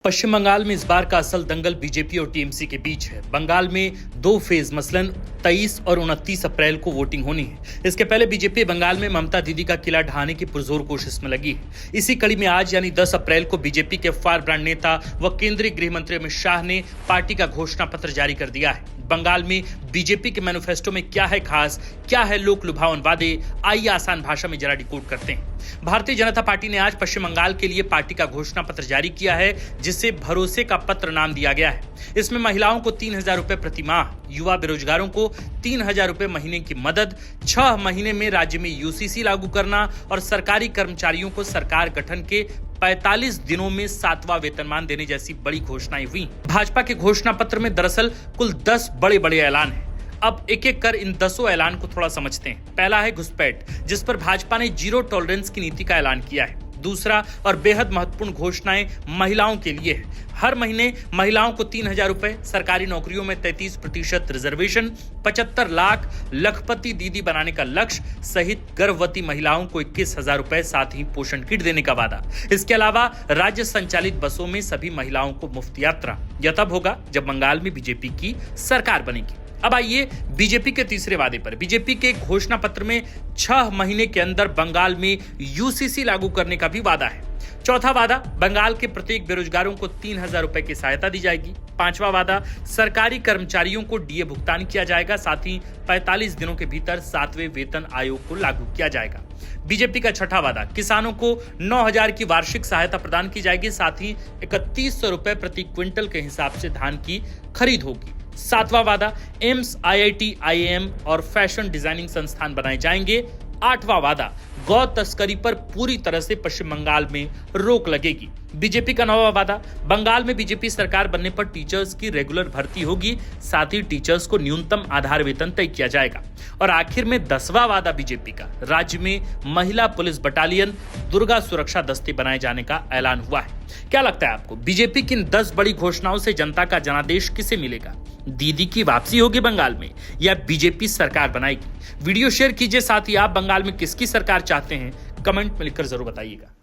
पश्चिम बंगाल में इस बार का असल दंगल बीजेपी और टीएमसी के बीच है। बंगाल में दो फेज मसलन 23 और 29 अप्रैल को वोटिंग होनी है। इसके पहले बीजेपी बंगाल में ममता दीदी का किला ढहाने की पुरजोर कोशिश में लगी है। इसी कड़ी में आज यानी 10 अप्रैल को बीजेपी के फायर ब्रांड नेता व केंद्रीय गृह मंत्री अमित शाह ने पार्टी का घोषणा पत्र जारी कर दिया है। बंगाल में बीजेपी के मैनिफेस्टो में क्या है खास, क्या है लोक लुभावन वादे, आइए आसान भाषा में जरा डिकोड करते हैं। भारतीय जनता पार्टी ने आज पश्चिम बंगाल के लिए पार्टी का घोषणा पत्र जारी किया है, जिसे भरोसे का पत्र नाम दिया गया है। इसमें महिलाओं को 3,000 रुपए प्रति माह, युवा बेरोजगारों को 3,000 रुपए महीने की मदद, 6 महीने में राज्य में यूसीसी लागू करना और सरकारी कर्मचारियों को सरकार गठन के 45 दिनों में 7वां वेतनमान देने जैसी बड़ी घोषणाएं हुई। भाजपा के घोषणा पत्र में दरअसल कुल 10 बड़े ऐलान हैं। अब एक एक कर इन 10 ऐलान को थोड़ा समझते हैं। पहला है घुसपैठ, जिस पर भाजपा ने जीरो टॉलरेंस की नीति का ऐलान किया है। दूसरा और बेहद महत्वपूर्ण घोषणाएं महिलाओं के लिए है। हर महीने महिलाओं को 3,000 रुपए, सरकारी नौकरियों में 33% रिजर्वेशन, 75 लाख लखपति दीदी बनाने का लक्ष्य सहित गर्भवती महिलाओं को 21,000 रुपए, साथ ही पोषण किट देने का वादा। इसके अलावा राज्य संचालित बसों में सभी महिलाओं को मुफ्त यात्रा। यह तब होगा जब बंगाल में बीजेपी की सरकार बनेगी। अब आइए बीजेपी के तीसरे वादे पर। बीजेपी के घोषणा पत्र में 6 महीने के अंदर बंगाल में यूसीसी लागू करने का भी वादा है। चौथा वादा, बंगाल के प्रत्येक बेरोजगारों को 3,000 रुपए की सहायता दी जाएगी। पांचवा वादा, सरकारी कर्मचारियों को डीए भुगतान किया जाएगा, साथ ही 45 दिनों के भीतर 7वें वेतन आयोग को लागू किया जाएगा। बीजेपी का छठा वादा, किसानों को 9,000 की वार्षिक सहायता प्रदान की जाएगी, साथ ही 3100 रुपए प्रति क्विंटल के हिसाब से धान की खरीद होगी। सातवां वादा, एम्स, आईआईटी, आईएएम और फैशन डिजाइनिंग संस्थान बनाए जाएंगे। आठवां वादा, गौ तस्करी पर पूरी तरह से पश्चिम बंगाल में रोक लगेगी। बीजेपी का 9वां वादा, बंगाल में बीजेपी सरकार बनने पर टीचर्स की रेगुलर भर्ती होगी, साथ ही टीचर्स को न्यूनतम आधार वेतन तय किया जाएगा। और आखिर में 10वां वादा बीजेपी का, राज्य में महिला पुलिस बटालियन, दुर्गा सुरक्षा दस्ते बनाए जाने का ऐलान हुआ है। क्या लगता है आपको, बीजेपी की इन 10 बड़ी घोषणाओं से जनता का जनादेश किसे मिलेगा? दीदी की वापसी होगी बंगाल में या बीजेपी सरकार बनाएगी? वीडियो शेयर कीजिए, साथ ही आप बंगाल में किसकी सरकार चाहते हैं कमेंट में लिखकर जरूर बताइएगा।